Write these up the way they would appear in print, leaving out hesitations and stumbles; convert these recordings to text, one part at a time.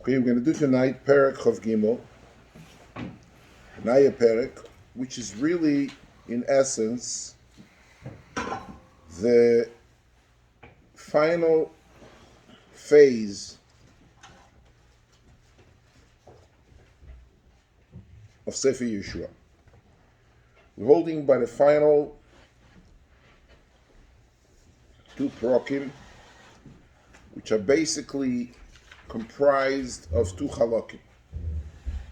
Okay, we're going to do tonight Perek Chav Gimel, Naya Perek, which is really, in essence, the final phase of Sefer Yehoshua. We're holding by the final two Perokim, which are basically comprised of two Chalakim.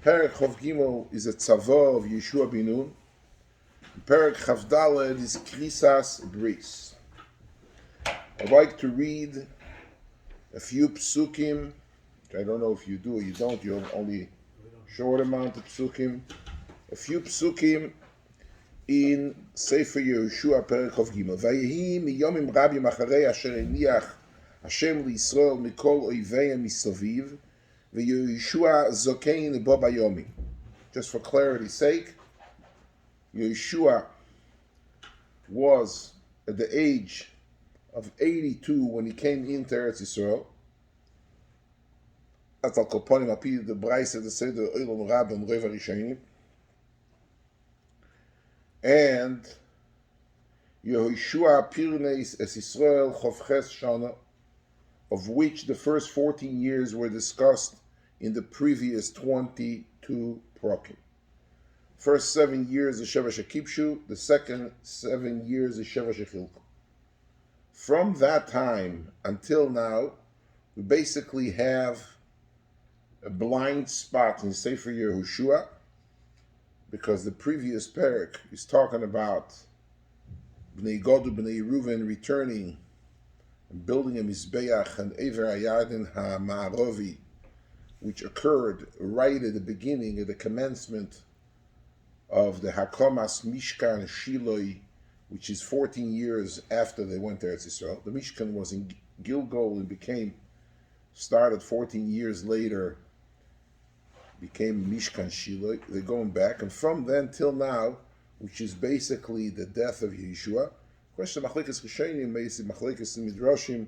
Perek Chav Gimel is a tzavah of Yehoshua bin Nun. Perek Chav Daled is Krisas Bris. I'd like to read a few psukim, which I don't know if you do or you don't, you have only a short amount of psukim. A few psukim in Sefer Yehoshua, Perek Chav Gimel. Vayehi miyomim rabim acharei asher eniach Hashem liYisrael mikol oiveim misaviv veYehoshua zokein bo bayomi. Just for clarity's sake, Yehoshua was at the age of 82 when he came into Eretz Yisrael. That's al kolponim api the Braisa the Seder Olam Rabim Revava Yirdofu. And Yehoshua pirneis es Yisrael chovches shana, of which the first 14 years were discussed in the previous 22 Perokim. First 7 years is Sheva Shekipshu, the second 7 years is Sheva Shechilku. From that time until now, we basically have a blind spot in Sefer Yehoshua, because the previous Perek is talking about Bnei Gad Bnei Reuven returning and building a Mizbeach and Ever Hayarden HaMa'arovi, which occurred right at the beginning, at the commencement of the Hakomas Mishkan Shiloi, which is 14 years after they went to Eretz Yisrael. The Mishkan was in Gilgal and started 14 years later, became Mishkan Shiloi. They're going back, and from then till now, which is basically the death of Yehoshua. Question Machlekes Rishonim, Machlekes Midrashim,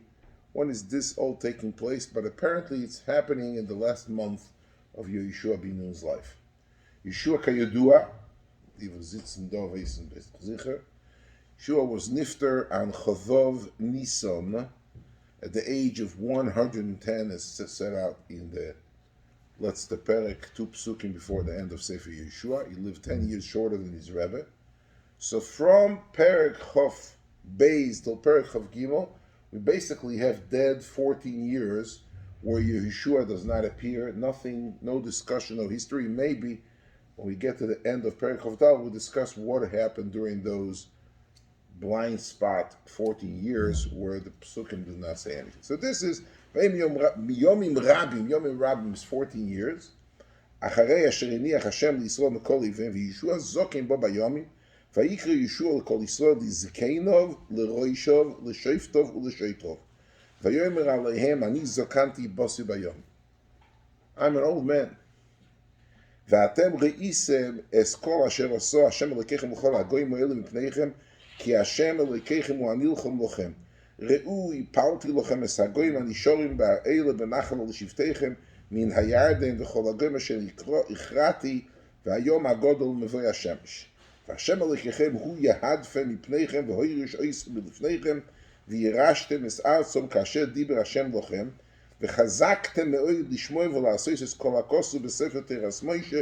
when is this all taking place? But apparently it's happening in the last month of Yehoshua bin Nun's life. Yehoshua kayodua, Yehoshua was nifter on Chavov Nisan at the age of 110, as set out in the Perek, two psukim before the end of Sefer Yehoshua. He lived 10 years shorter than his Rebbe. So from Perek Chav Beis till Perek Chav Gimel, we basically have dead 14 years where Yehoshua does not appear. Nothing, no discussion, no history. Maybe when we get to the end of Perek Chav Dal, we'll discuss what happened during those blind spot 14 years where the psukim do not say anything. So this is Yomim Rabim is 14 years. Acharei asher eniach Hashem liYisrael mikol oiveim veYehoshua zokein bo bayomim vayikra Yehoshua l'kol Yisrael lizkeinov leroishov l'shoiftov u'l'shoitov vayomer aleihem ani zokanti bosi bayom. I'm an old man. V'atem re'isem es kol asher aso Hashem Elokeichem l'chol hagoyim ha'elu mipneichem ki Hashem Elokeichem hu anilchom lochem. ראו הפלתי לכם את הגויים הנשורים באלה בנחל לשבטיכם מן הירדן וכל הגויים אשר הכרעתי והיום הגודל מבוא השמש. והשם אלוקיכם הוא יהדפם מפניכם והוירש עשו מלפניכם וירשתם את ארצם כאשר דיבר השם לכם וחזקתם מאוד לשמוע ולעשות את כל הכוסו בספר תרס מוישה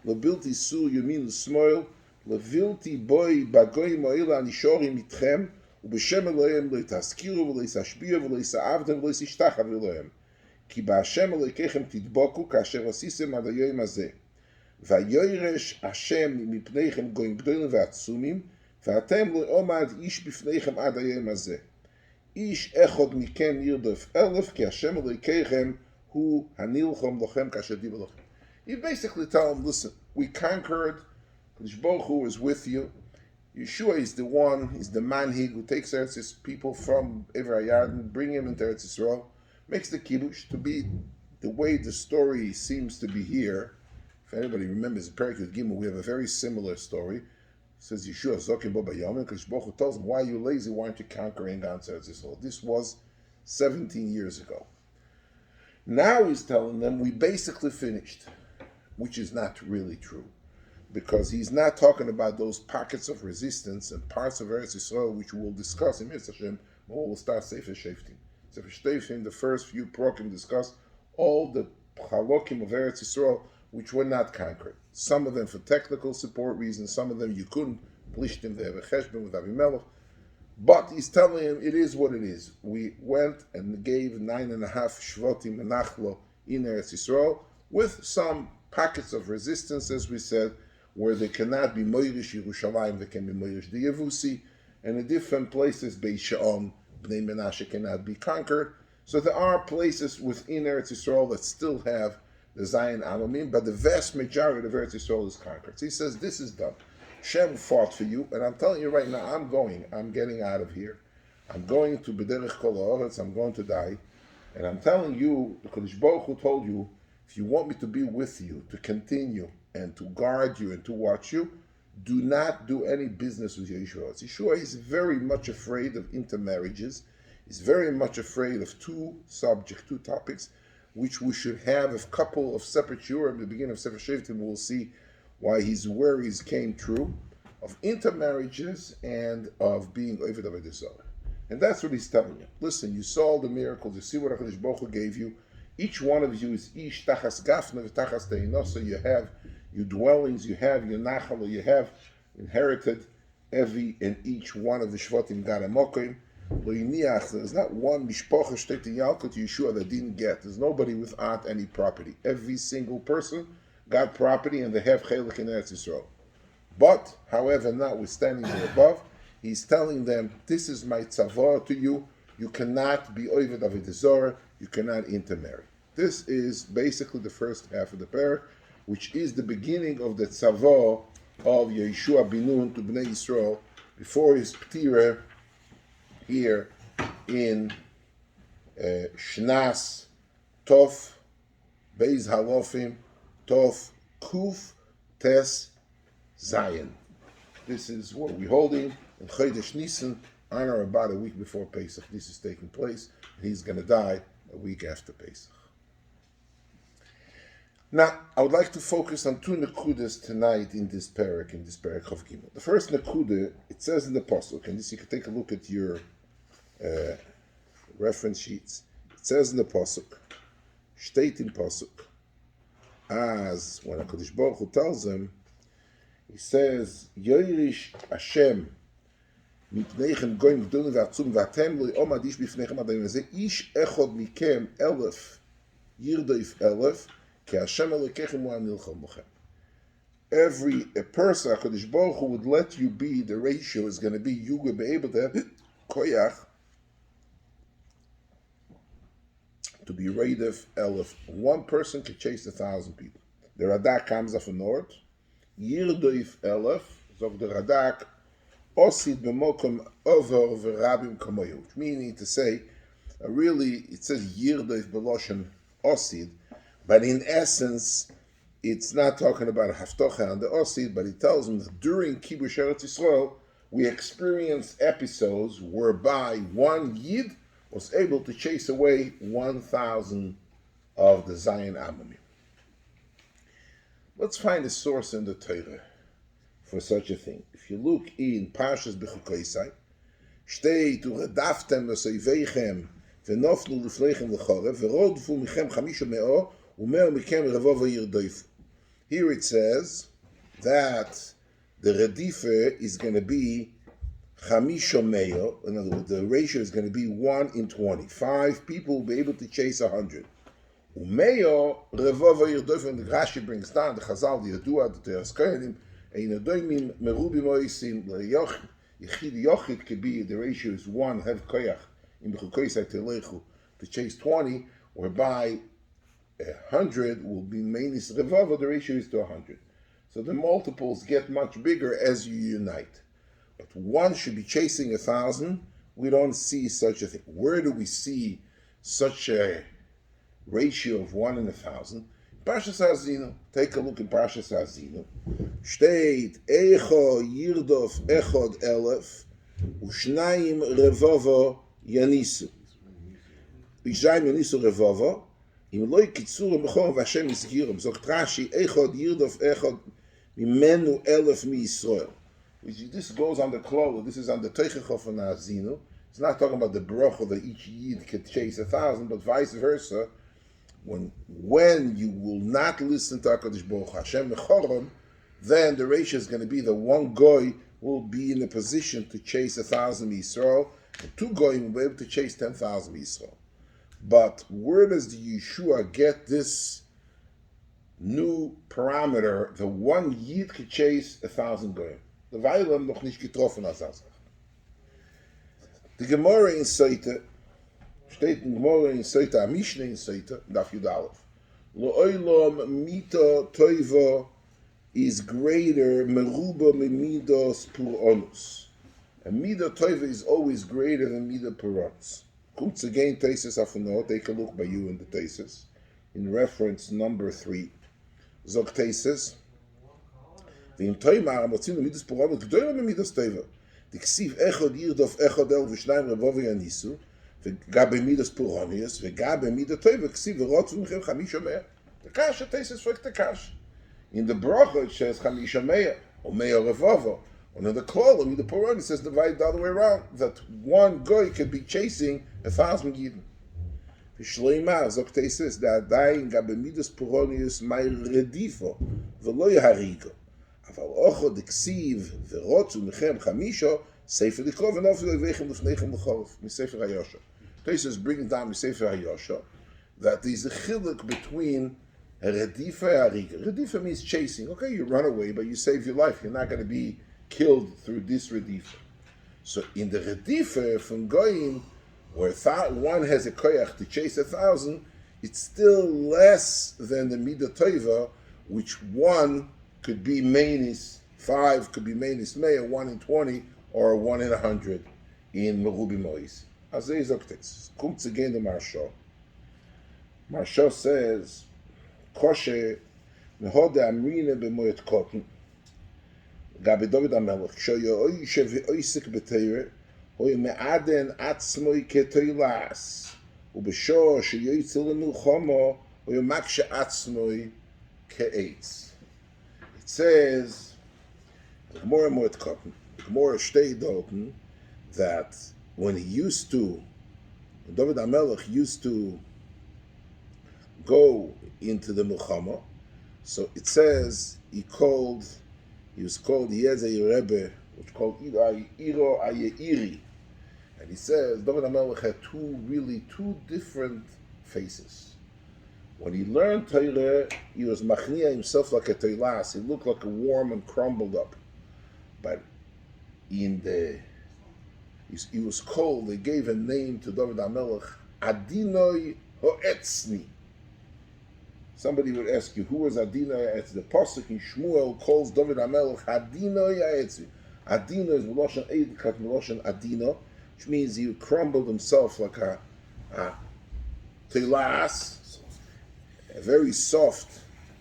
לבלתי סור ימין ושמאל לבלתי בוי בגויים האלה הנשורים איתכם ובשם אלוהים לא תזכירו ולא תשביעו ולא תעבדו ולא תשתחוו אלוהים. כי בהשם אלוהיכם תדבקו כאשר עשיתם עד היום הזה. וירש השם מפניכם גויים גדולים ועצומים, ואתם לא עומד איש בפניכם עד היום הזה. איש אחד מכם ירדוף 1000, כי השם אלוהיכם הוא הנלחם לכם כאשר דיבר לכם. You basically tell them, listen, we conquered, Kadosh Baruch Hu is with you. Yehoshua is the one, is the manhig who takes Eretz people from Ever Hayarden, bring him into Eretz Yisrael, makes the kibush to be the way the story seems to be here. If anybody remembers the Perek Gimel, we have a very similar story. It says Yehoshua zokim bo bayomim, because Baruch Hu tells him, why are you lazy? Why aren't you conquering on Eretz Yisrael? This was 17 years ago. Now he's telling them we basically finished, which is not really true, because he's not talking about those pockets of resistance and parts of Eretz Yisrael, which we'll discuss in Mitzvah Hashem when we'll start Sefer Sheftim. Sefer Sheftim, the first few prokim discuss all the chalokim of Eretz Yisrael which were not conquered. Some of them for technical support reasons, some of them you couldn't. Plishtim, they have a cheshbon with Avimelech. But he's telling him it is what it is. We went and gave 9.5 shvotim menachlo in Eretz Yisrael with some pockets of resistance, as we said, where they cannot be Moirish Yerushalayim, they can be Moirish the Yevusi, and in different places, Beis Sha'on, Bnei Menashe cannot be conquered. So there are places within Eretz Yisrael that still have the Zion Amamim, but the vast majority of Eretz Yisrael is conquered. So he says, this is done. Shem fought for you, and I'm telling you right now, I'm getting out of here. I'm going to B'derech Kol Ha'aretz, I'm going to die. And I'm telling you, the Kodesh Baruch Hu told you, if you want me to be with you, to continue, and to guard you, and to watch you, do not do any business with Yeshua. Yeshua is very much afraid of intermarriages. He's very much afraid of two topics, which we should have a couple of separate shiur. At the beginning of Sefer Sheftim, we'll see why his worries came true, of intermarriages and of being Oved Avodah Zarah. And that's what he's telling you. Listen, you saw the miracles, you see what HaKadosh Baruch Hu gave you. Each one of you is ish tachas gafna v'tachas te'ino, so you have your dwellings, you have your nachal, you have inherited every and each one of the shvatim got a mokim. There's not one mishpocha shteit in Yalkut Yeshua that didn't get. There's nobody without any property. Every single person got property and they have chelik in Eretz Yisrael. But, however, notwithstanding the above, he's telling them, this is my tzavor to you. You cannot be Oved Avodah Zarah. You cannot intermarry. This is basically the first half of the parak, which is the beginning of the tzavor of Yeshua bin Nun to Bnei Yisrael before his p'tirah here in Shnas Tov Beis Halofim Tov Kuf Tes Zayin. This is what we're holding in Chodesh Nisan, on or about a week before Pesach. This is taking place, and he's going to die a week after Pesach. Now, I would like to focus on two nekudas tonight in this parak of Gimel. The first nekuda, it says in the pasuk, and this you can take a look at your reference sheets. It says in the pasuk, shteit in pasuk, as when HaKadosh Baruch Hu tells him, he says, Yoirish Hashem mipneichem goyim gdolim v'atzum v'atem lo yom adish b'fneichem adayim ze ish echod mikem 1,000 Yirdofu 1,000 ki Hashem Elokechem hu hanilchom bochem. Every person HaKadosh Baruch Hu would let you be, the ratio is going to be, you will be able to have koyach to be Reidef 1,000. One person can chase 1,000 people. The Radak comes off the north. Yirdofu 1,000, zog the Radak, osid b'mokom over v'rabim kamoyu, meaning to say, really, it says Yirdofu b'loshen osid, but in essence, it's not talking about a haftocha on the osid, but it tells them that during Kibush Eretz Yisrael, we experienced episodes whereby one Yid was able to chase away 1,000 of the Zion Amamim. Let's find a source in the Torah for such a thing. If you look in Parshas Bechukoisai, shtei uredaftem v'soiveichem v'noflu lifleichem l'chorev v'rodfu michem 500 u'meo mikem Revava Yirdofu. Here it says that the redifa is going to be 500. In other words, the ratio is going to be 1 in 20. 5 people will be able to chase 100. Umeo Revava Yirdofu, and the Rashi brings down the Chazal, the Yadua, the Teras Kohanim, and Adoimim Merubim Oisim Yechid Yochid could be, the ratio is 1 have koyach in Bechukoisai Telechu to chase 20, whereby 100 will be Mainis Revava, the ratio is to 100. So the multiples get much bigger as you unite. But one should be chasing 1,000. We don't see such a thing. Where do we see such a ratio of 1 in 1,000? Parshas Ha'azinu. Take a look in Parshas Ha'azinu. Shteit Eicho Yirdofu Echod 1,000 U'shnayim Revava Yanisu. Ishaim Yanisu Revava אם לא קיצור המחור והשם יזכירם, זאת רש"י, אחד ירדוף אחד ממנו אלף מישראל. This goes on the klal, this is on the Teichach of an Azinu. It's not talking about the bracha that each Yid could chase 1,000, but vice versa. When you will not listen to HaKadosh Baruch Hu, Hashem Mechoron, then the ratio is going to be that one goy will be in a position to chase 1,000 Yisrael, and two goy will be able to chase 10,000 Yisrael. But where does the Yeshua get this new parameter? The one Yid could chase 1,000 goyim. The Veilam noch nicht getroffen als das. Die Gemara in Seite, steht in Gemara in Seite, a Mishnah in Seite, Daf Yud Aleph. Lo'olam mita toiva is greater meruba midos puronus. A mida toiva is always greater than mida puronus. Comes again Tesis Afunot, take a look by you in the Tesis, in reference number 3. Zog Tesis, ואם תוימר המוצאים למידס פורענות גדולה ממידס טבע. תכסיב אחד ירדוף אחד אל ושניים רבבה יניסו, וגם במידס פורעניוס, וגם במידס טבע, כסיב ורוצו מכם 500. תקש, התייסס פרק תקש. In the bracha it says 500, or 100 revava. And in the klal, in the Puran, it says divide the other way around, that one guy could be chasing 1,000 Yidden. V'shleimah, zok teises, da'adayin ga b'midas Puranius mai redifo, v'lo yaharigo. אבל אוכל דקסיב ורוצו מכם 5, ספר לקרוא ונופל אליכם לפניכם לחורף, מספר היושע. Tosis brings down מספר היושע that there's a chiluk between a redifa and a riga. Redifa means chasing. Okay, you run away, but you save your life. You're not going to be killed through this redifa. So in the redifa from going, where one has a koyach to chase 1,000, it's still less than the midah toiva, which one could be mainis 5, could be mainis mea, 1 in 20, or 1 in 100 in Merubi Mois. As they zoktes. Comes again the Marsha. Marsha says, Koshe mehode amrine b'moyet koten, gabi David HaMelech, kshoyo oishe v'oisik b'teire, hoye me'aden atzmoi ketoilas, ubesho sheyoytze lemilchomo, hoye makshe atzmoi ke'etz. It says, the Gemara Moed Kotten, the Gemara Shtei Doten, that when David HaMelech used to go into the Milchama, so it says he was called Yezei Rebbe, which is called Iro Ayeiri. And he says David HaMelech had two different faces. When he learned Torah, he was machnia himself like a teilas. He looked like a worm and crumbled up. But he was called, they gave a name to David HaMelech, Adinoi Ho'etzni. Somebody would ask you, who was Adinoi Ho'etzni? The Pasuk in Shmuel calls David HaMelech Adinoi Ho'etzni. Adino is Meloshan Eidkat Meloshan Adino, which means he crumbled himself like a teilas, a very soft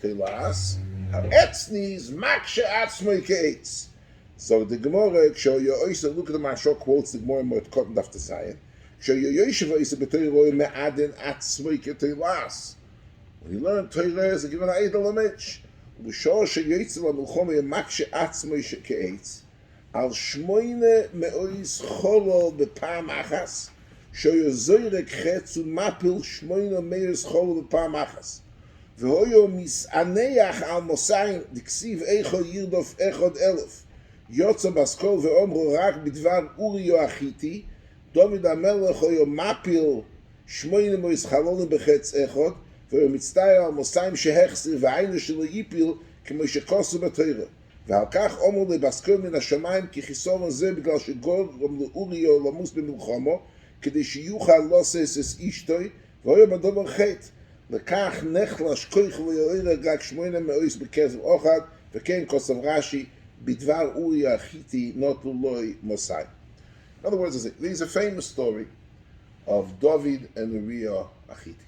telas. Ha'etzni's makshe atzmoi ke'etz. So the Gemara, look at the Marsha quotes the Gemara Moed Kotten Daf Tesayin. When he learned Torah, he's given an idol image. B'shor sheyoytze l'milchoma makshe atzmoi ke'etz. Al shmoine me'ois cholo b'pam achas. Shoyozoyrek chetzu mapil shmoine me'ois cholo b'pam achas. והויו מסענח על מוסיים, דקסיב איכו ירדוף אחד 1,000. יוצא בסקול ואומרו רק בדבר אוריו החיתי, דוד המלך הויו מפיל 800 חלונים בחץ אחד, והוא מצטער על מוסיים שהחסיר והעינו שלו ייפיל כמו שכוסו בתורה. ועל כך אומר לבסקול מן השמיים כי חיסור הזה בגלל שגורם לאוריו למוס במלחמו, כדי שיוכל לא ססס אישתוי, והויו בדבר חטא. לכך נחלש כוח ויוער רק 800 בכסף אחד, וכן כוסף רש"י, בדבר אוריה החיתי נוטלו לוי מוסי. In other words, there's a famous story of David and Uriah Achiti.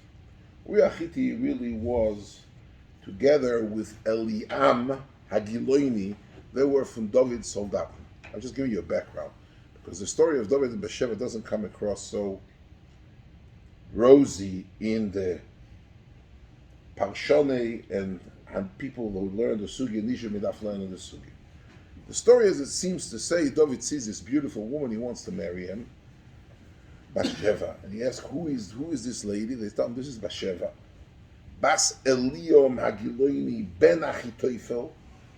Uriah Achiti really was, together with Eliam Hagiloini, they were from David's soldaten. I'm just giving you a background, because the story of David and Bathsheba doesn't come across so rosy in the Parshonei and people who learn the Sugi, Nisha Midaf learn the Sugi. The story, as it seems to say, David sees this beautiful woman, he wants to marry him, Bathsheba, and he asks, who is this lady? They tell him, this is Bathsheba. Bas Eliom Hagiloini Ben Achitoifel,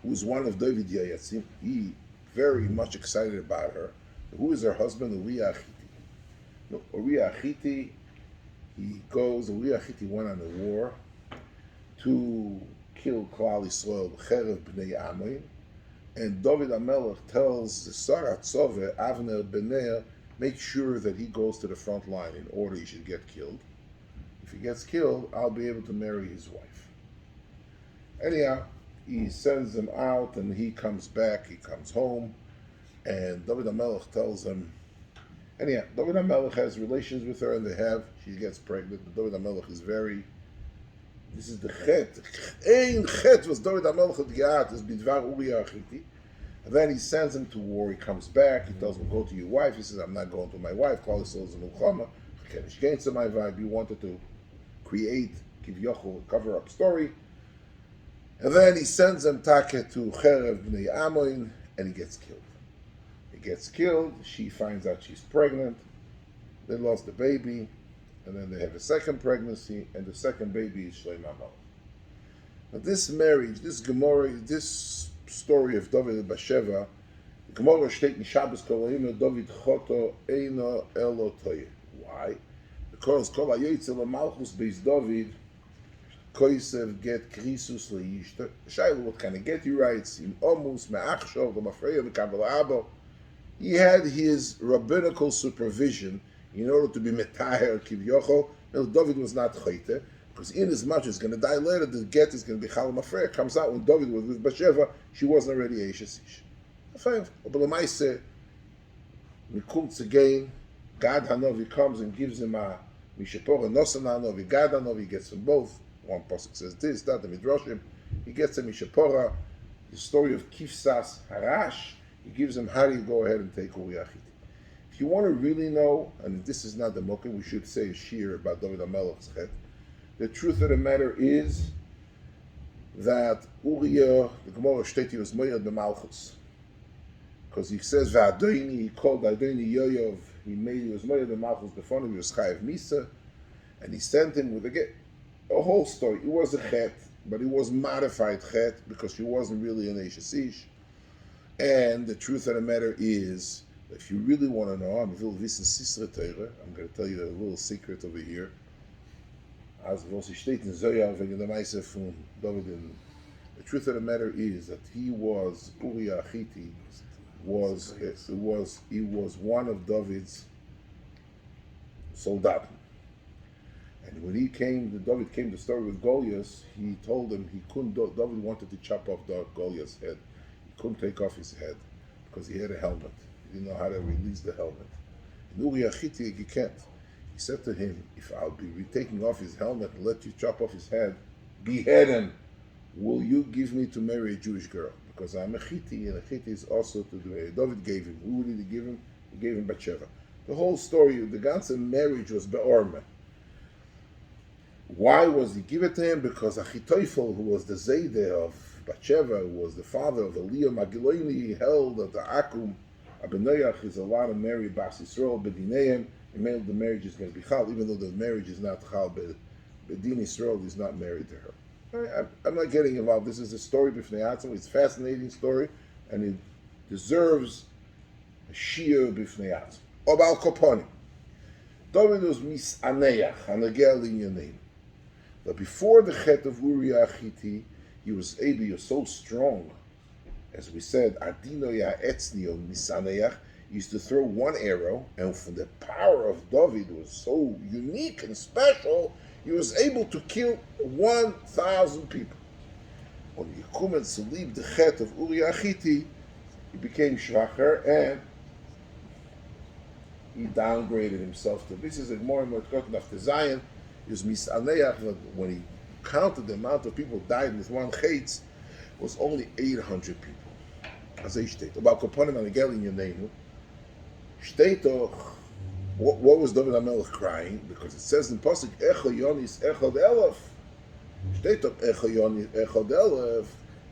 who is one of David Yayatzim. He very much excited about her. Who is her husband? Uriah Achiti. No, Uriah Achiti, Uriah Achiti went on a war to kill Klal Yisrael, Cherev Bnei Amoin, and David HaMelech tells the Sarat Tzove, Avner Bener, make sure that he goes to the front line in order he should get killed. If he gets killed, I'll be able to marry his wife. Anyhow, he sends him out and he comes back, he comes home, and David HaMelech tells him, anyhow, David HaMelech has relations with her and she gets pregnant. David HaMelech is this is the chet. Ein chet was David HaMelech at Giyat, is Bidvar Uriah Achiti. And then he sends him to war, he comes back, he tells him, go to your wife. He says, I'm not going to my wife, Klal Yisrael is a Milchama, my vibe. You wanted to create, Kivyochel, a cover-up story. And then he sends him Take to Cherev Bnei Amoin, and he gets killed. He gets killed, she finds out she's pregnant, they lost the baby, and then they have a second pregnancy, and the second baby is Shlomo HaMelech. Now this marriage, this Gemara, this story of David and Bathsheba, the Gemara steht in Shabbos Kol Hayom David Choto Eino Elo Toye. Why? Because Kol HaYotze LaMalchus Beis David Koisev get Krisus LeYishta. Shaila, what kind of get he writes? In Omus Me'achshov L'Mafreya M'Kavel Abo. He had his rabbinical supervision in order to be Metaher Kivyochel. David was not Chayte, because in as much as going to die later, the get is going to be Chal Mafreya. Comes out when David was with Bathsheba, she wasn't already Eishes Ish. Fine. But Lamaise, Mikumtz again, Gad Hanovi comes and gives him a Mishapora Nosan Hanovi, Gad Hanovi, he gets them both. One pasuk says this, that, the Midrashim. He gets a Mishapora, the story of Kifsas Harash. He gives him how do you go ahead and take Uriah Achiti. If you want to really know, and this is not the mokim, we should say a shiur about David HaMelech's chet. The truth of the matter is that Uriah, the Gemara Shteti, was moyed b'malchus. Because he says, V'adoini, he called Adoini Yoyov, he was moyed b'malchus before him, he was chayav misa, and he sent him with a whole story. It was a chet, but it was modified chet, because she wasn't really an Eishes Ish. And the truth of the matter is, if you really want to know, I'm going to tell you a little secret over here. The truth of the matter is that he was, Uriah Achiti, he was one of David's soldaten. And when David came to story with Goliath, he told him David wanted to chop off Goliath's head. Couldn't take off his head because he had a helmet. He didn't know how to release the helmet. In Uriah Achiti, you can't. He said to him, if I'll be taking off his helmet and let you chop off his head, behead him. Will you give me to marry a Jewish girl? Because I'm a Chiti, and a Chiti is also to do it. David gave him. Who did he give him? He gave him Bathsheba. The whole story, the ganze marriage was be'orme. Why was he give it to him? Because Achitophel, who was the Zayde of Bathsheba, who was the father of Eliyahu Magiloini, held that the Akum Abenoyach is allowed to marry Bas Yisrael Bedineim, and the marriage is going to be Chal, even though the marriage is not Chal, but Bedin Yisrael is not married to her. I'm not getting involved. This is a story b'fnei atzmo. It's a fascinating story, and it deserves a shiur b'fnei atzmo. Obal Koponim. David was misaneach, hanagel in your name. But before the chet of Uriah Achiti, he was so strong. As we said, Adino Ya'etznio Misaneach, he used to throw one arrow, and from the power of David was so unique and special, he was able to kill 1,000 people. When Yekumen Salib, the chet of Uriah Achiti, he became Shvacher, and he downgraded himself to this is a more and more after Zion. He was Misaneach, when he counted the amount of people died with one chetz, was only 800 people. As I state about Koponim and Agel in your name, what was David HaMelech crying? Because it says in Pasuk Echel Yonis Echel Elef.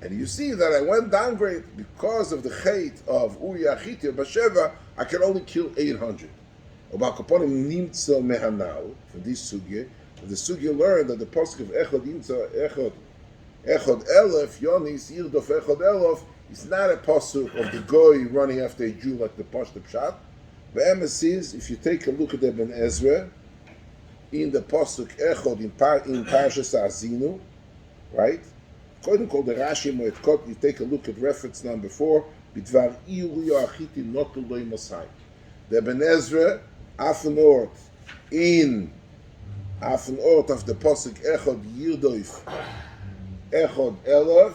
And you see that I went downgrade because of the hate of Uriah Hittite Basheva, I can only kill 800. From this sugya, the sugya learned that the pasuk of Echod Elef, Yonis, Yirdof Echod Elef, is not a pasuk of the goy running after a Jew like the Pashto Pshat. The emes is, if you take a look at the Ben Ezra, in the pasuk Echod in Parshas Azinu, right? According to the Rashi Moetkot, you take a look at reference number 4, Bidvar Uriah Hittite Notul Lo Mosai. The Ben Ezra, Afenort, in Afenort of the pasuk Echod Yirdof Echod Elef,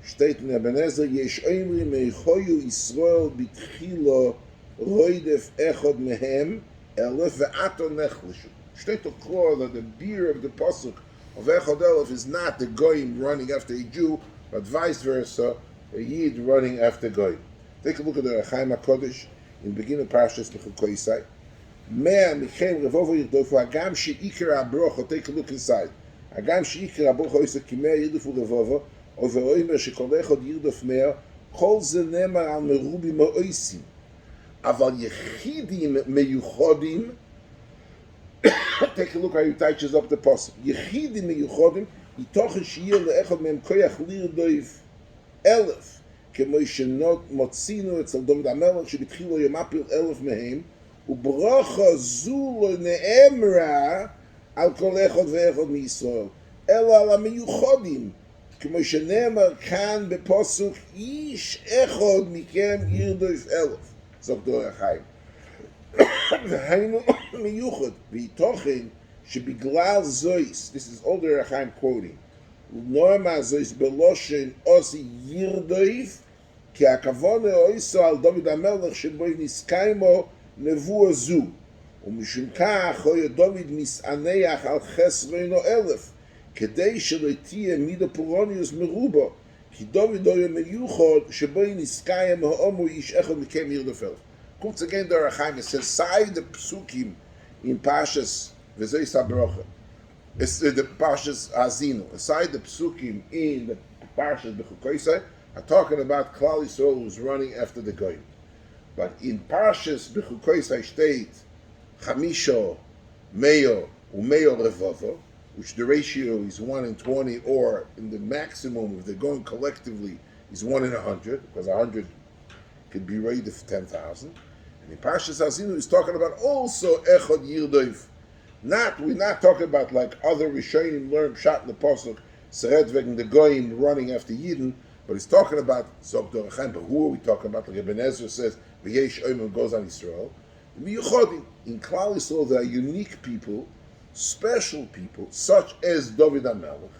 steht in Eben Ezer, Yesh Oimri Meichoyu Yisrael Bitchilo Roidef Echod Mehem Elef Ve'ato Nechlishu. Steht of clear that the beer of the pasuk of Echod Elef is not the goyim running after a Jew, but vice versa, a Yid running after goyim. Take a look at the Rechaim HaKodesh in the beginning of Parshas Mechukoisai. Mea Michael Revava Yirdofu Hagam She'ikar HaBrocha. Take a look inside. הגם שעיקר הברוך עושה כמאה ירדפו רבבה, ובאומר שכל אחד ירדוף 100, כל זה נאמר על מרובים העושים. אבל יחידים מיוחדים, take a look how he touches up the pasuk. יחידים מיוחדים, יתוכן שיהיה לאחד מהם כוח לרדוף 1,000, כמו שמוצאנו אצל דוד המלך, שבתחילו ימפיל 1,000 מהם, וברוכה זו לא נאמרה, על כל אחד ואחד מישראל, אלא על המיוחדים, כמו שנאמר כאן בפסוק, איש אחד מכם ירדוף 1,000. זאת דור החיים. והיינו מיוחד, ויתוכן שבגלל זויס, this is all דור החיים quoting, נורמה זויס בלושן עושי ירדוף, כי הכוונה עושו על דוד המלך שבו נסקיימו נבואה זו. ומשום כך היה דוד מסענח על חסרנו 1,000, כדי שלא תהיה מידה פורוניוס מרובה, כי דוד היה מיוחד שבו נסקיים האומו איש אחד מכם ירדוף 1,000. Once again, the Rechaim says, side the psukim in Parshas V'zeis HaBrocha, the Parshas Azinu, aside the psukim in the Parshas Bechukoisai, are talking about Klal Yisrael who's running after the Goyim. But in Parshas Bechukoisai state, Chamisho, Meyo, Umeyo Revava, which the ratio is 1 in 20, or in the maximum, if they're going collectively, is 1 in 100, because 100 could be rated for 10,000. And in Parshas Azinu, he's talking about also Echad Yirdof. We're not talking about like other Rishonim learn shot in the Pasuk, Seret wegen the Goyim running after Yidden, but he's talking about Zog Dorachem. But who are we talking about? Like Ibn Ezra says, V'yesh Oimim goes on Yisrael. In Klal Yisrael, there are unique people, special people, such as David HaMelech.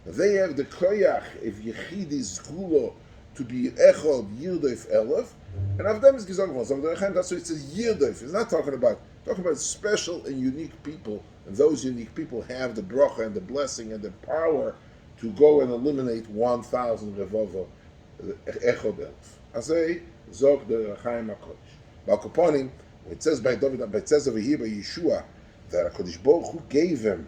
They have the koyach of Yechidi Zgulo to be Echad Yirdof 1,000, and of them is Gizog von. So that's why it says Yirdof. It's not talking about special and unique people, and those unique people have the bracha and the blessing and the power to go and eliminate 1,000 Revava Echad 1,000. Azay Zog the Rechaim HaKodesh. Balkoponim, it says by David, but it says over here by Yeshua that HaKadosh Baruch Hu gave him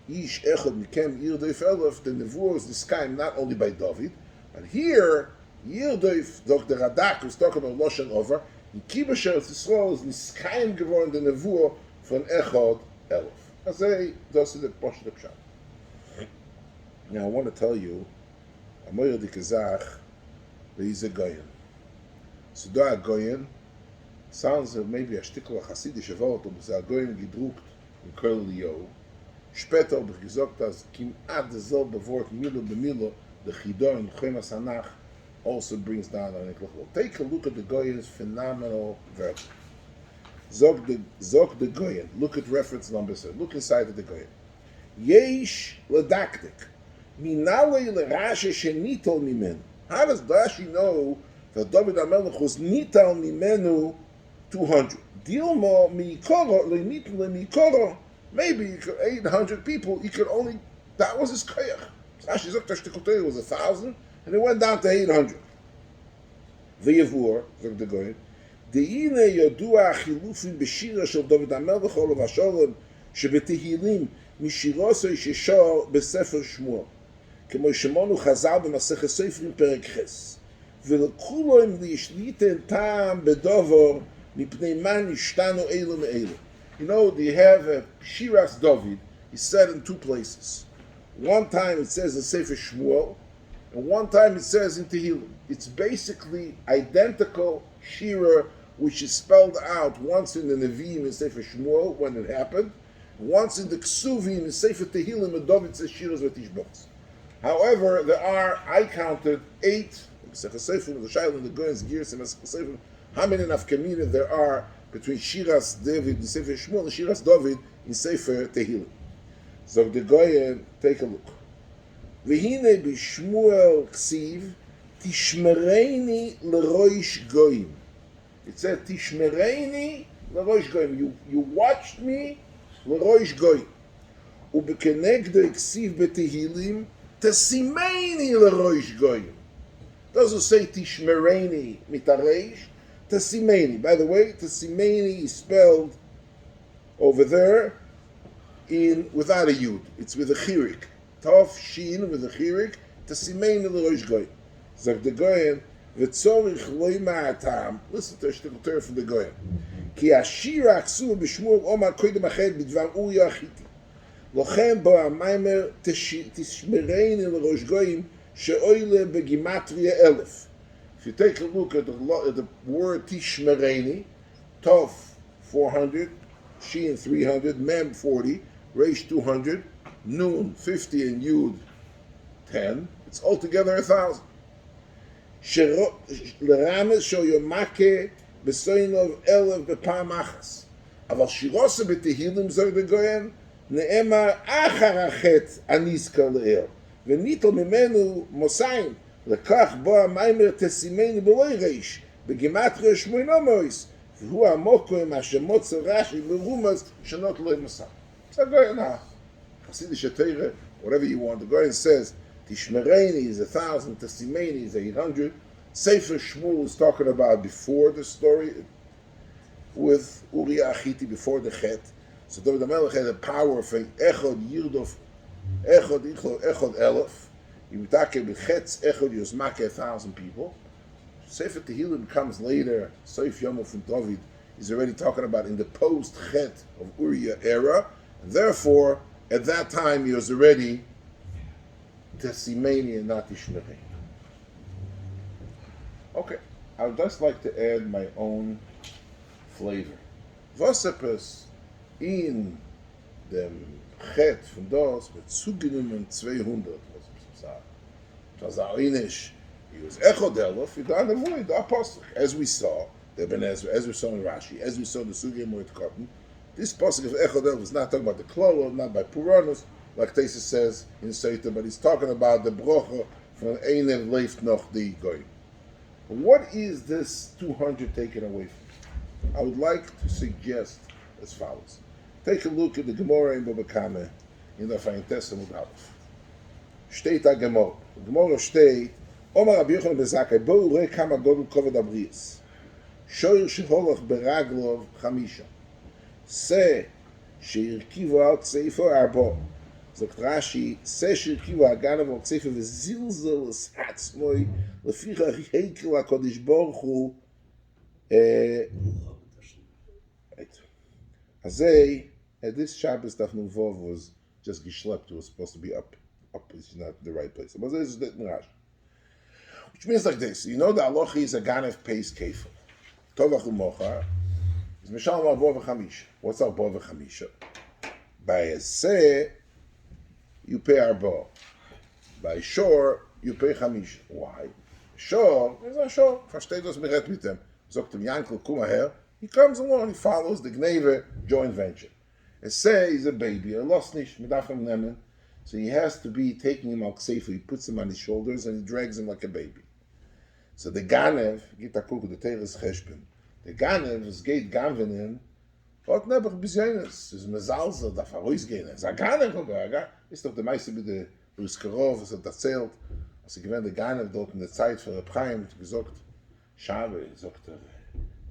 Ish Echad Mikem Yirdof 1,000. The nevuah was described not only by David, but here Yirdof, Dr. Radak, who's talking about Loshen over, in Kibbutz Eretz Yisrael is niskayim geworden the nevuah von Echad 1,000. Azay, das ist the Pashto Pshat. Now I want to tell you, a moyer dikazach, there is a Goyen. So da a Goyen sounds maybe a shtikl chasidische Wort, aber es ist a Goyen gedruckt in Kol Leo. Später habe ich gesagt, dass kimat dasselbe Wort Milo b'Milo, the Chidor in Chemas Hanach, also brings down an eklach. Take a look at the Goyen's phenomenal verse. Zog the Goyen. Look at reference number 7. Look inside of the Goyen. Yesh ledaktik. Minale l'Rashi shenital mimenu. How does Rashi know that David HaMelech was nital mimenu 200? Dilma mi'ikoro le'nital le'mi'ikoro. Maybe 800 people, he could only, that was his koyach. Rashi Zok Tashtikotei was 1,000, and it went down to 800. V'yevur, Zok the Goyen, De'ine yodua achilufim b'shira shel David HaMelech olav hasholem shebetehillim משירוסו ששור בספר שמואל, כמו שמונו חז"ל במסכת סופרים פרק חס. ולקחו להם להשליטן טעם בדובר מפני מה נשתנו אלו מאלו. You know, they have a Shiras David. It's said in two places. One time it says in Sefer Shmuel, and one time it says in Tehillim. It's basically identical shiur, which is spelled out once in the Nevi'im in Sefer Shmuel when it happened, once in the Ksuvim in Sefer Tehillim, and David says shiras v'tishbots. However, there are, I counted 8, how many nafkamina there are between Shiras David in Sefer Shmuel and Shiras David in Sefer Tehillim. So the Goyen, take a look. V'hine b'Shmuel ksiv tishmereini l'roish goyim. It said tishmereini l'roish goyim. You watched me l'roish goyim. U'bekenegdo ksiv b'Tehillim tesimeini l'roish goyim. Doesn't say tishmereini mitareish. Tesimeini. By the way, tesimeini is spelled over there without a yud. It's with a chirik. Tov shin with a chirik. Tesimeini l'roish goyim. Zog the goyim v'tzorich loy ma'atam. Listen to the Torah from the goyim. Ki ashir aksu b'shmuel omar koydem ached b'dvar Uriah Hiti. Lochem bo ha'maimer tishmereini l'roish goyim she'oyle begimatria elef. If you take a look at the word tishmereini, Tov 400, Shin 300, Mem 40, Reish 200, Nun 50, and Yud 10, it's altogether 1,000. L'rames shoyomake b'soinov elef b'pam achas. Aval shirose b'tehillim zog the goyen, ne'emar achar achet aniska le'el. וניטל ממנו מוסיים, לקח בו המיימר תסימני בלוי ריש, בגימטריה 800, והוא המוקוים השמות של רש"י ורומז שנות לא מוסיים. So go now, Hasidic Torah, whatever you want, the Goyen says, Tishmereini is 1,000, Tesimeni is 800. Sefer Shmuel is talking about before the story with Uriah Hiti, before the Chet. So David HaMelech had the power of Echad Yirdofu, Echad Elef. Yimtake b'chetz Echad Yosmake 1,000 people. Sefer Tehillim comes later. Soif Yomov from David is already talking about in the post-Chet of Uriah era. And therefore, at that time, he was already Tesimeni and not Tishmerei. Okay, I would just like to add my own flavor. Vosepes in dem Chet von das wird zugenommen 200, was ich sagen. Das war einisch. He was Echad Elef, he done avoid the apostle. As we saw, the Ben Ezra, as we saw in Rashi, as we saw the Sugya Moed Cotton, this pasuk of Echad Elef is not talking about the Klolo, not by Puranus, like Tesis says in Seita, but he's talking about the Brocha from Einev Leif Noch the Goy. What is this 200 taken away from? I would like to suggest as follows. Take a look at the Gemara in Baba Kama in the Fine Testament Aleph. Steht a Gemara. The Gemara steht, Omar Rabbi Yochanan ben Zakkai, bo urei kama godel koved abrius. Shoyer sheholach beraglov chamisha. Se sheirkivu al kseifu arbo. Zogt Rashi, se sheirkivu aganav al kseifu vezilzel es hatzmoi leficha heikel HaKadosh Baruch Hu Hazei, this Shabbos Daf Nuvov was just geschlept. It was supposed to be up. It's not the right place. But this is the Rashi. Which means like this. You know the halacha is a ganev pays kefil. Tovach u'mochar is mishalom arbo v'chamisha. What's arbo v'chamisha? By a se, you pay arbo. By shor, you pay chamisha. Why? Shor is a shor. Versteht das meret mit dem. Zogt dem Yankel, komm her. He comes along, he follows the Gneve joint venture. A se is a baby, a losnish, medafim nemen. So he has to be taking him out safely. He puts him on his shoulders and he drags him like a baby. So the Ganev, git akuk, the Teres Cheshben. The Ganev is gate Ganvenen, but nebach bizyenes, is mezalzel, da farois gehen. Es a Ganev, ist doch der Meister mit der Bruskerov, es hat erzählt, als ich gewinne der Ganev dort in der Zeit für Reb Chaim, gesagt, Schabe, sagt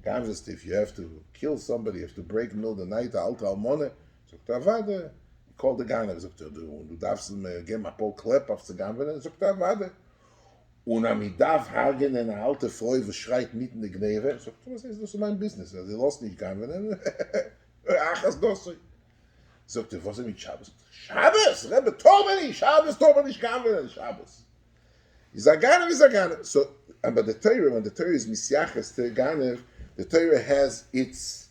Ganev, if you have to kill somebody, you have to break in the middle of the night, the alter almone, sagt Avade, called the Ganev, sagt du darfst geben ein paar Klepp auf die Ganev, sagt warte. Und am darf hagen eine alte Frau, die schreit mitten in der Gneve, sagt was ist das mein Business? Also, lass nicht Ganev, ach, das doch so. Sagt was ist mit Shabbos? Shabbos, Rebbe, Torben Shabbos, Ganev, Shabbos. Is a Ganev. So, but the Torah, when the Torah is Misyaches to Ganev, the Torah has its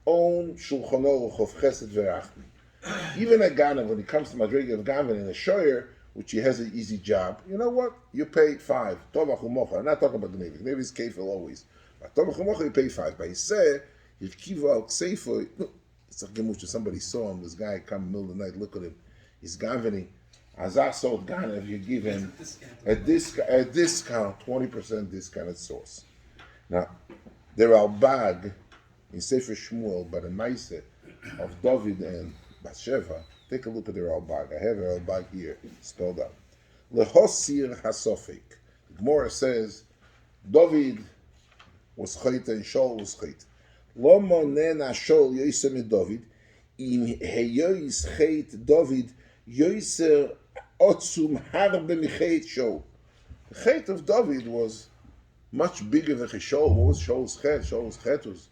own Shulchan Aruch of Chesed Verachmi. Even a Ganev, when it comes to Madrega of Ganev and a shiur, which he has an easy job, you know what? You pay 5. Tovach u'mocha. I'm not talking about Gneva. Gneva is kefil always. But Tovach u'mocha, you pay 5. But he said, Yirkiva al Kseifa, it's like Gemusha, somebody saw him, this guy come in the middle of the night, look at him. He's gavening. Azar sold Ganev, you give him a discount, 20% discount at source. Now, there are bag in Sefer Shmuel, but a Maise of David and Bathsheba. Take a look at the Ralbag. I have a Ralbag here, spelled out. Lehosir hasofik. The Gemara says, David was chayt and Shaul was chayt. Lo monen Shaul yoisem David, im heyois chayt David yoiser otzum harbe michayt Shaul. The chayt of David was much bigger than Shaul. What was Shaul's chet? Shaul's chet was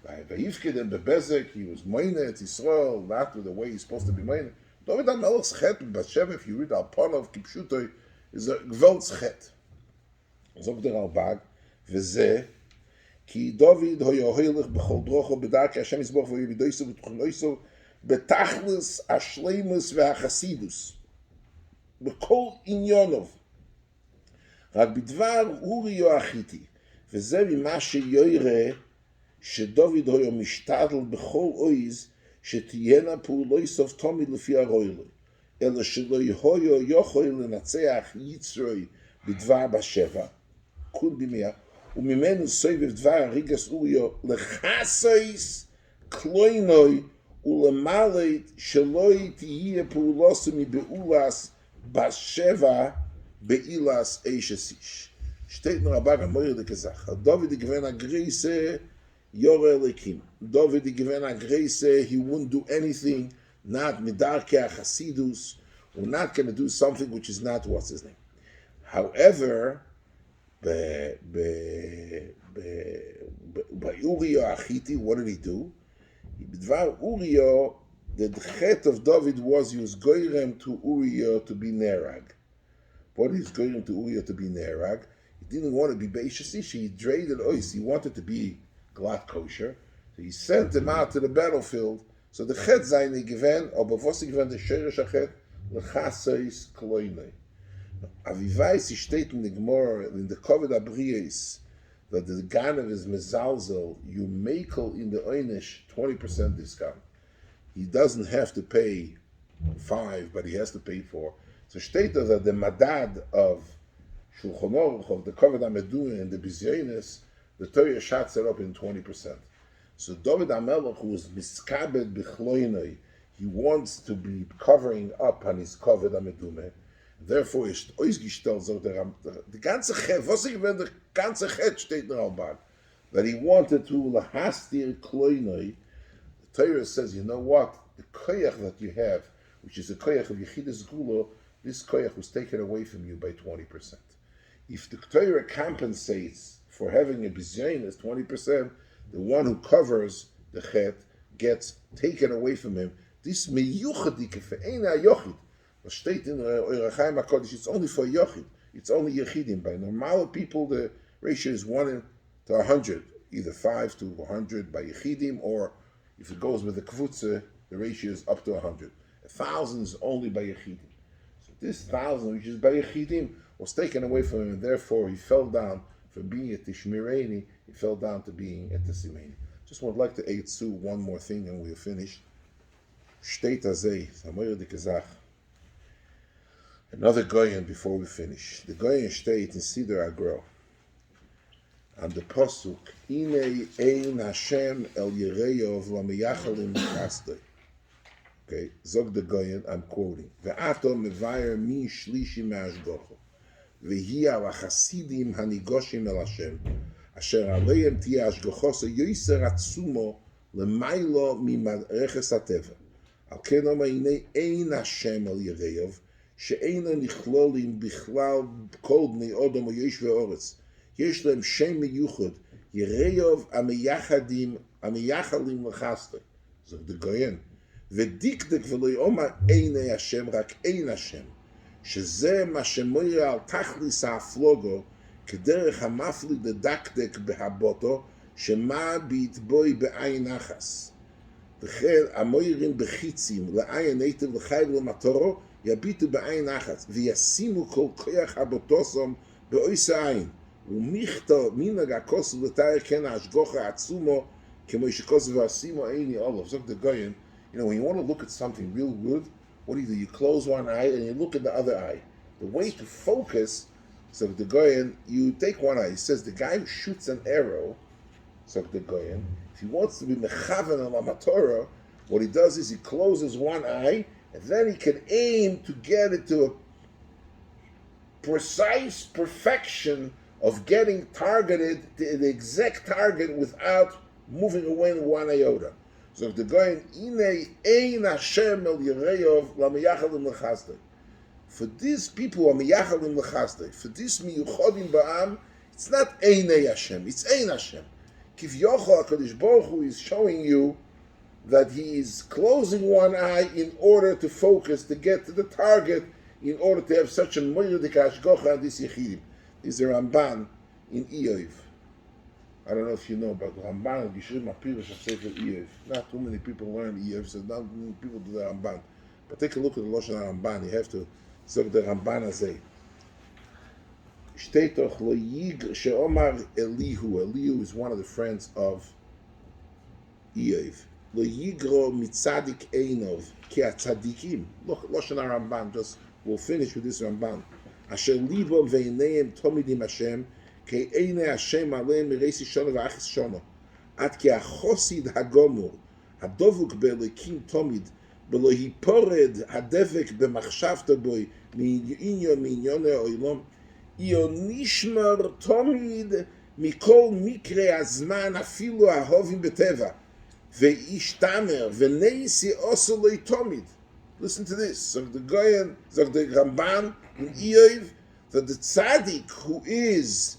Vayifkid and Bebezek, he was Moinet, Yisrael, not the way he's supposed to be Moinet. David HaMelech's chet, Bathsheba, if you read Alpana of Kipshutoy, is a Gvelt's chet. Zog der Albag, Veze, Ki David hoyo hoylech b'chol drocho b'darkei Hashem Yisborach v'yividoyso v'tchunoyso b'tachlis ashleimus v'achasidus b'kol inyonov רק בדבר אורי יואחיתי, וזה ממה שיורא שדוד היה משתדל בכל אויז שתהיינה פעולוי סוף תמיד לפי הרוילה, אלא שלא היה יכול לנצח יצרוי בדבר בשבע, כול במאה, וממנו סובב דבר הריגס אוריו לחסויס קלוינוי ולמלט שלא תהיה פעולוסו מבאולס בשבע באילס איש איש. Steht nur aber am Morgen gesagt. David gewinnt a Greise Yore Elikim. David gewinnt a Greise, he wouldn't do anything, not Midarke Chasidus, or not going to do something which is not what's his name. However, by Uriah Achiti, what did he do? B'dvar Uriah, the chet of David was he was goyrem to Uriah to be Nerag. What is going to Uriah to be Nerag? He didn't want to be Beishasish, he traded ois, he wanted to be glatt kosher, so he sent him out to the battlefield. So the chet zayne given, or before he given the sheresh achet, lechaseis kloinei. Avivais is steht in the Gemara, in the Kovid Abriyas, that the Ganev is mezalzel, you makel in the Oynish 20% discount. He doesn't have to pay 5, but he has to pay 4. So steht that the madad of Shulchan Aruch, of the Kovid HaMeduah and the Bizyonis, the Torah shots it up in 20%. So David HaMelech, who is miskabed b'chloinei, he wants to be covering up on his Kovid HaMeduah. Therefore, ist ausgestellt, so der ganze Chet, was ich wenn der ganze Chet steht in der Albag, that he wanted to lahastir kloinoi. The Torah says, you know what? The koyach that you have, which is the koyach of Yechidus Gulo, this koyach was taken away from you by 20%. If the Torah compensates for having a bizyon as 20%, the one who covers the Chet gets taken away from him. This meyuchadike fe'ena yochid. Steht in Eurachaim HaKodesh, it's only for Yochid. It's only Yechidim. By normal people, the ratio is 1 to 100, either 5 to 100 by Yechidim, or if it goes with the Kvutze, the ratio is up to 100. 1,000 is only by Yechidim. So this 1,000, which is by Yechidim, was taken away from him, and therefore he fell down from being at the Shmireni, he fell down to being at the Simeni. Just would like to add to one more thing, and we're finished. Steht azay, Samoyer de Kazach. Another Goyen before we finish. The Goyen state in Siddur Agro. And the Pasuk, Inei ein Hashem el Yereyev l'meyachalim chasdei. Okay, Zog the Goyen, I'm quoting. Ve'ato mevayer min shlishi me'ashgocho. Ve'hi al hachasidim hanigoshim el Hashem. Asher aleim tiye ashgocho se yoiser atzumo l'maylo mimareches hateva. Al ken omar hinei ein Hashem al Yereov, she'eino nichlolim bichlal kol bnei Odom o yesh ve'oretz. Yesh lehem shem miyuchad, Yereov ameyachalim l'chasтой. Zog de Goyen. ודקדק ולא יאמר עיני השם, רק אין השם, שזה מה שמויר על תכליס האפלוגו, כדרך המפליג לדקדק בהבוטו, שמה ביתבוי בעין נחס. וכן המוירים בחיצים, לעין היטב לחייב למטורו, יביטו בעין נחס, וישימו כל כוח הבוטוסום באויס העין, ומכתו מנהג הכוסו לתאר כן ההשגוחה עצומו, כמו שכוסו ועשימו עיני אולוף. זאת דגוין, you know, when you want to look at something real good, what do? You close one eye and you look at the other eye. The way to focus, so the Goyen, you take one eye. He says the guy who shoots an arrow, so the Goyen, if he wants to be mechaven al amatora, what he does is he closes one eye and then he can aim to get it to a precise perfection of getting targeted, the exact target without moving away in one iota. So the Goyen, Inei ein Hashem el Yereov la'meyachalim l'chasdei. For these people who are meyachalim l'chasdei, for this miyuchodim ba'am, it's not Einei Hashem, it's Ein Hashem. Kivyochol HaKadosh Baruch Hu is showing you that he is closing one eye in order to focus, to get to the target, in order to have such a moiridik hashgocha on this yechidim. This is the Ramban in Iyov. I don't know if you know about the Ramban, Gishrim HaPirish of Sefer Iyov. Not too many people learn Iyov, so not many people do the Ramban. But take a look at the Lashon Ramban. You have to say the Ramban Azeh. Shteitoch lo yig she'omar Elihu. Elihu is one of the friends of Iyov. Lo yigro mitzadik einov ki atzadikim. Look, Lashon Ramban. Just we'll finish with this Ramban. Asher libo ve'eineim tomidim Hashem. כי עיני השם עליהם מרייסי שונו ואחס שונו. עד כי החוסיד הגומור, הדבוק באלוקים תמיד, בלא היפורד הדבק במחשבתו בוי, מעניון העולם, איו נשמר תמיד מכל מקרה הזמן, אפילו האהובים בטבע, וישתמר, ונעשי עושו לו תמיד. Listen to this. So the Goyen, so the Ramban in Iyov, that the tzaddik who is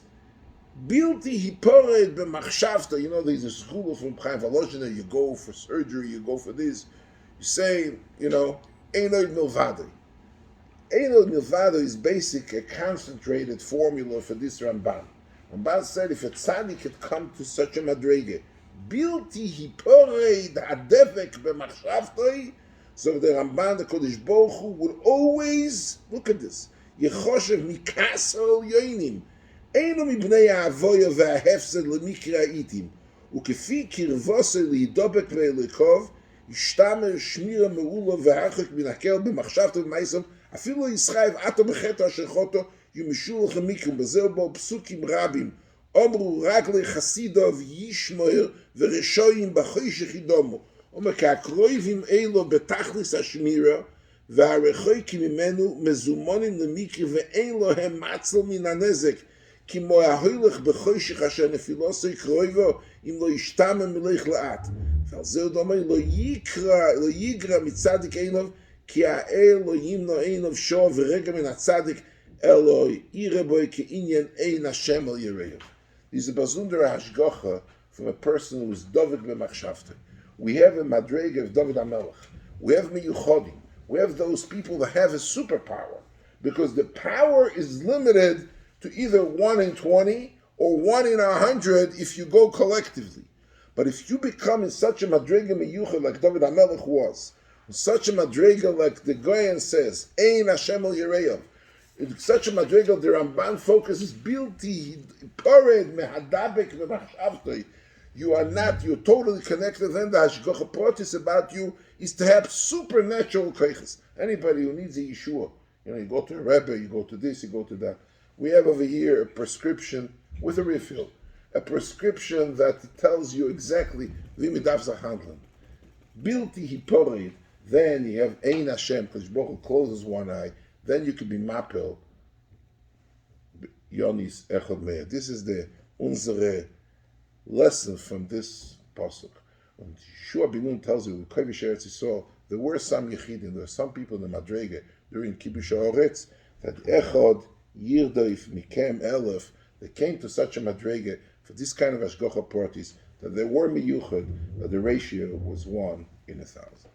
Bilti hipored b'machshavta. You know, there's a school from Chaim Volozhiner. You go for surgery, you go for this. You say, you know, Einod Milvado. Einod Milvado is basic, a concentrated formula for this Ramban. Ramban said if a tzaddik had come to such a madrege, Bilti hipored hadevek b'machshavta, so the Ramban, the Kodesh Baruch Hu, would always, look at this, Yechoshev mikasol yoinim, אינו מבני האבויה וההפסד למקרה העיתים, וכפי קרבוסי להידבק ואליקוב, ישתמר שמיר מעולו והרחק מן הקל במחשבתו ובמייסם, אפילו ישחייב עתו בחטא אשר חוטו, ימשול לכם מקרים, בזהו בו פסוקים רבים, אומרו רגלי חסידוב ישמור ורשויים בחוישך ידומו, אומר כי הקרויבים אלו בתכליס השמירה, והרחוקים ממנו מזומונים למקרה ואין לו הם מצל מן הנזק, כי מו ההולך בחושך אשר נפילוסי קרויבו, אם לא ישתמם מלך לאט. ועל זה הוא אומר, לא יגרע מצדיק אינוב, כי האל לא ימנו אינוב שוב ורגע מן הצדיק, אלו יראה בוי כעניין אין השם על יראיו. This is a bazundera hashgacha from a person who is David b'machshavta. We have a madrega of David HaMelech. We have miyuchodim. We have those people that have a superpower, because the power is limited to either 1 in 20 or 1 in 100 if you go collectively. But if you become in such a madrega miyuchad like David HaMelech was, in such a madrega like the Goyen says, Ein Hashem al Yereov, in such a madrega the Ramban focuses, Bilti, Pored, Mehadabek, Memachshavtoi, you're totally connected, then the Hashgacha Protis about you is to have supernatural koiches. Anybody who needs a Yeshua, you go to a Rebbe, you go to this, you go to that. We have over here a prescription with a refill, a prescription that tells you exactly v'midav zahandlan. Bilti hiporid, then you have Ein Hashem, because Baruch closes one eye, then you can be mapel Yonis Echad Meir. This is the unsere lesson from this pasuk. When Shua bin Nun tells you, Kovish Eretz Yisrael, there were some Yechidim, there were some people in the Madrege during Kibush HaOretz that Echod Yirdofu Mikem Elef, they came to such a Madrege for this kind of Ashgocha parties that they were miyuchad, that the ratio was 1 in 1,000.